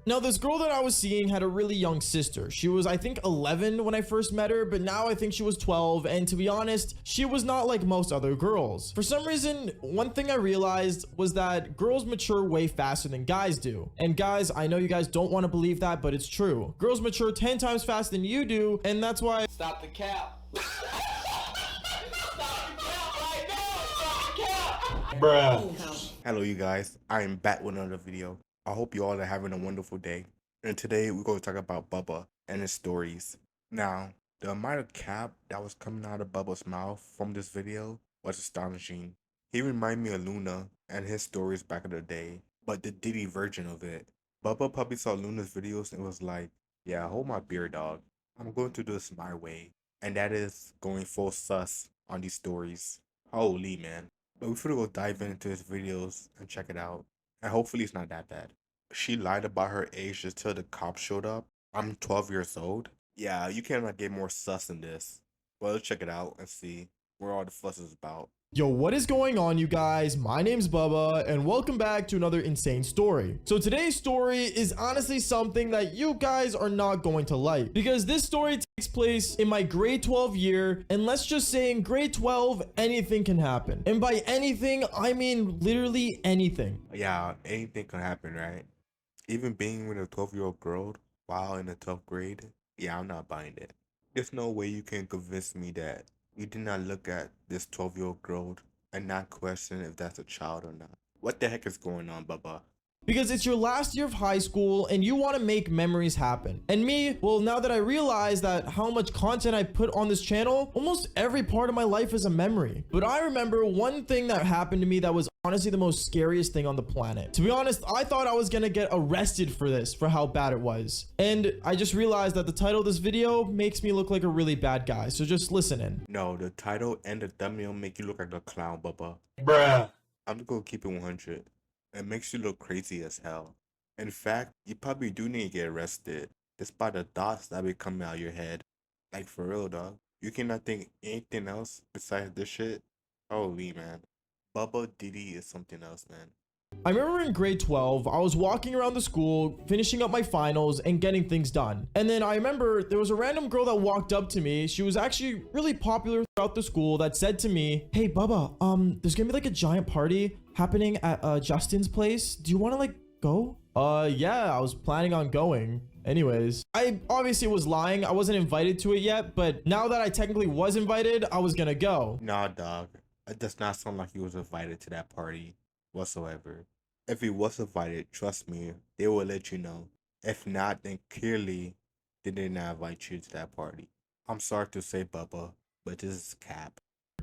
Now, this girl that I was seeing had a really young sister. She was, I think, 11 when I first met her, but now I think she was 12. And to be honest, she was not like most other girls. For some reason, one thing I realized was that girls mature way faster than guys do. And guys, I know you guys don't want to believe that, but it's true. Girls mature 10 times faster than you do, and that's why— Stop the cap. Stop the cap right now. Stop the cap. Bruh. Hello you guys, I am back with another video. I hope you all are having a wonderful day. And today we're going to talk about Bubba and his stories. Now, the amount of cap that was coming out of Bubba's mouth from this video was astonishing. He reminded me of Luna and his stories back in the day, but the Diddy version of it. Bubba probably saw Luna's videos and was like, yeah, hold my beer, dog. I'm going to do this my way. And that is going full sus on these stories. Holy man. But we're gonna go dive into his videos and check it out. And hopefully it's not that bad. She lied about her age just till the cops showed up. I'm 12 years old. Yeah, you cannot get more sus than this. Well, let's check it out and see where all the fuss is about. Yo, what is going on, you guys? My name's Bubba, and welcome back to another insane story. So today's story is honestly something that you guys are not going to like, because this story takes place in my grade 12 year, and let's just say in grade 12, anything can happen. And by anything, I mean literally anything. Yeah, anything can happen, right? Even being with a 12-year-old girl while in the 12th grade, yeah, I'm not buying it. There's no way you can convince me that you did not look at this 12-year-old girl and not question if that's a child or not. What the heck is going on, Bubba? Because it's your last year of high school and you want to make memories happen. And me, well, now that I realize that how much content I put on this channel, almost every part of my life is a memory. But I remember one thing that happened to me that was honestly the most scariest thing on the planet. To be honest, I thought I was gonna get arrested for this, for how bad it was. And I just realized that the title of this video makes me look like a really bad guy. So just listen in. No, the title and the thumbnail make you look like a clown, Bubba. Bruh. I'm just gonna keep it 100. It makes you look crazy as hell. In fact, you probably do need to get arrested. Despite the thoughts that be coming out of your head. Like for real, dog. You cannot think anything else besides this shit? Holy man. Bubba Diddy is something else, man. I remember in grade 12, I was walking around the school, finishing up my finals and getting things done. And then I remember there was a random girl that walked up to me. She was actually really popular throughout the school that said to me, "Hey, Bubba, there's gonna be like a giant party happening at Justin's place. Do you want to like go?" Yeah, I was planning on going. Anyways, I obviously was lying. I wasn't invited to it yet, but now that I technically was invited, I was gonna go. Nah, dog. It does not sound like he was invited to that party whatsoever. If he was invited, trust me, they will let you know. If not, then clearly they did not invite you to that party. I'm sorry to say, Bubba, but this is cap.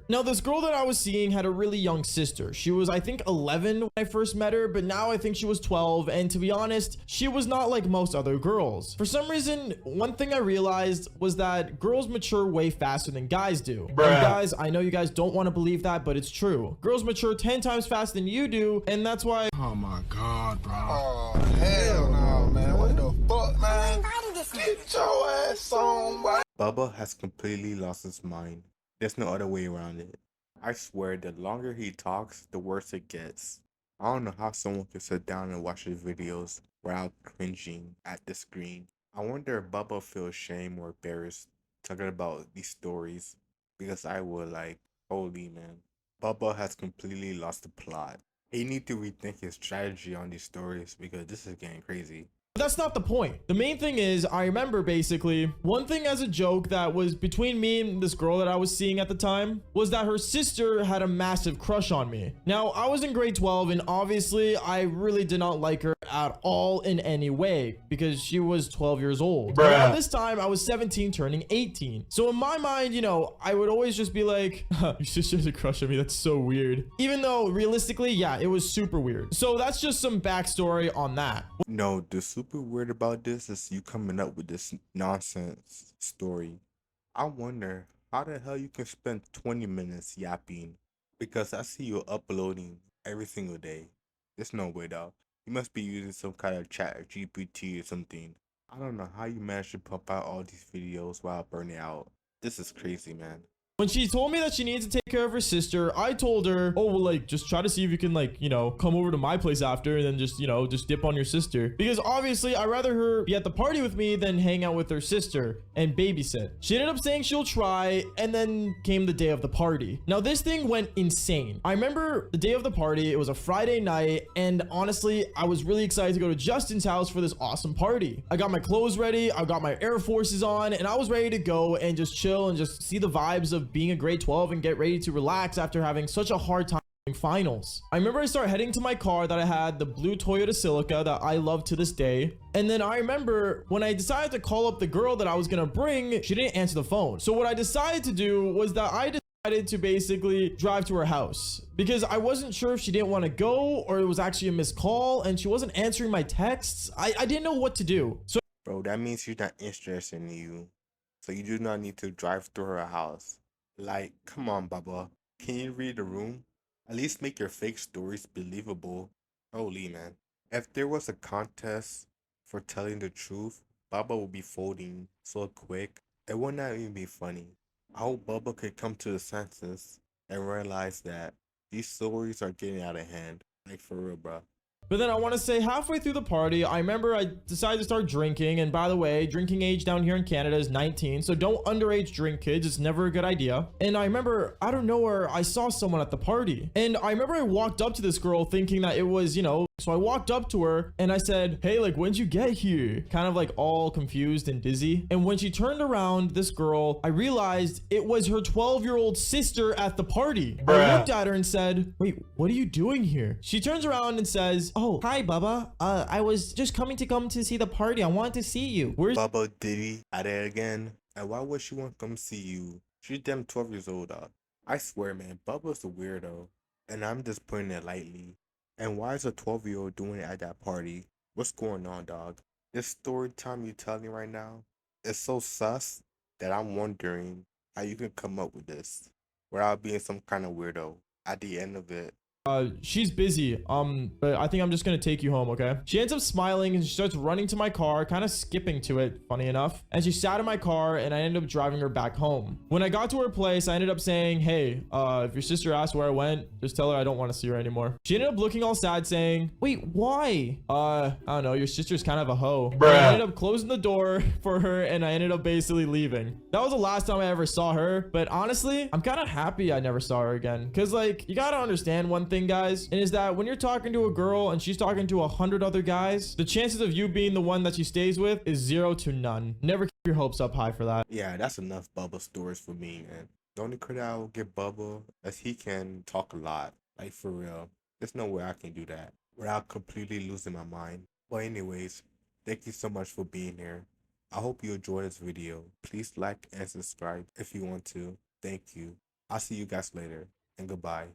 Now, this girl that I was seeing had a really young sister. She was, I think, 11 when I first met her, but now I think she was 12. And to be honest, she was not like most other girls. For some reason, one thing I realized was that girls mature way faster than guys do. Bruh. And guys, I know you guys don't want to believe that, but it's true. Girls mature 10 times faster than you do, and that's why— Oh my God, bro. Oh, hell no, man. What the fuck, man? Get your ass on, boy. Bubba has completely lost his mind. There's no other way around it. I swear, the longer he talks, the worse it gets. I don't know how someone can sit down and watch his videos without cringing at the screen. I wonder if Bubba feels shame or embarrassed talking about these stories, because I would. Like, holy man. Bubba has completely lost the plot. He need to rethink his strategy on these stories because this is getting crazy. But that's not the point. The main thing is, I remember basically one thing as a joke that was between me and this girl that I was seeing at the time was that her sister had a massive crush on me. Now, I was in grade 12 and obviously I really did not like her at all in any way because she was 12 years old. Bruh. At this time, I was 17 turning 18. So in my mind, you know, I would always just be like, your sister has a crush on me. That's so weird. Even though realistically, yeah, it was super weird. So that's just some backstory on that. No, the super weird about this is you coming up with this nonsense story. I wonder how the hell you can spend 20 minutes yapping because I see you uploading every single day. There's no way, dog. You must be using some kind of chat GPT or something. I don't know how you manage to pump out all these videos while burning out. This is crazy, man. When she told me that she needs to take care of her sister, I told her, oh, well, like, just try to see if you can, like, you know, come over to my place after and then just, you know, just dip on your sister. Because obviously, I'd rather her be at the party with me than hang out with her sister and babysit. She ended up saying she'll try, and then came the day of the party. Now, this thing went insane. I remember the day of the party, it was a Friday night, and honestly, I was really excited to go to Justin's house for this awesome party. I got my clothes ready, I got my Air Forces on, and I was ready to go and just chill and just see the vibes of being a grade 12 and get ready to relax after having such a hard time in finals. I remember I started heading to my car that I had, the blue Toyota Celica that I love to this day. And then I remember when I decided to call up the girl that I was gonna bring, she didn't answer the phone. So what I decided to do was that I decided to basically drive to her house because I wasn't sure if she didn't want to go or it was actually a missed call and she wasn't answering my texts. I didn't know what to do. So Bro, that means she's not interested in you. So you do not need to drive through her house. Like, come on, Bubba. Can you read the room? At least make your fake stories believable. Holy man. If there was a contest for telling the truth, Bubba would be folding so quick. It would not even be funny. I hope Bubba could come to his senses and realize that these stories are getting out of hand. Like, for real, bro. But then I want to say halfway through the party, I remember I decided to start drinking. And by the way, drinking age down here in Canada is 19. So don't underage drink, kids. It's never a good idea. And I remember out of nowhere, I saw someone at the party. And I remember I walked up to this girl thinking that it was, you know, so I walked up to her and I said, hey, like, when'd you get here? Kind of like all confused and dizzy. And when she turned around, this girl, I realized it was her 12-year-old sister at the party. I looked at her and said, wait, what are you doing here? She turns around and says, oh, hi, Bubba. I was just coming to see the party. I wanted to see you. Where's Bubba Diddy at it again? And why would she want to come see you? She's damn 12 years old, dog. I swear, man, Bubba's a weirdo. And I'm just putting it lightly. And why is a 12-year-old doing it at that party? What's going on, dog? This story time you're telling right now is so sus that I'm wondering how you can come up with this without being some kind of weirdo at the end of it. she's busy, but I think I'm just gonna take you home, okay? She ends up smiling and she starts running to my car, kind of skipping to it, funny enough. And she sat in my car and I ended up driving her back home. When I got to her place, I ended up saying, hey, if your sister asks where I went, just tell her I don't want to see her anymore. She ended up looking all sad saying, wait, why? I don't know, your sister's kind of a hoe. I ended up closing the door for her and I ended up basically leaving. That was the last time I ever saw her, but honestly, I'm kind of happy I never saw her again. Cause like, you gotta understand one thing, guys, and is that when you're talking to a girl and she's talking to 100 other guys, the chances of you being the one that she stays with is 0 to none. Never keep your hopes up high for that. Yeah, that's enough Bubba stories for me, man. The only credit I will give Bubba is he can talk a lot. Like, for real. There's no way I can do that without completely losing my mind. But anyways, thank you so much for being here. I hope you enjoyed this video. Please like and subscribe if you want to. Thank you. I'll see you guys later, and goodbye.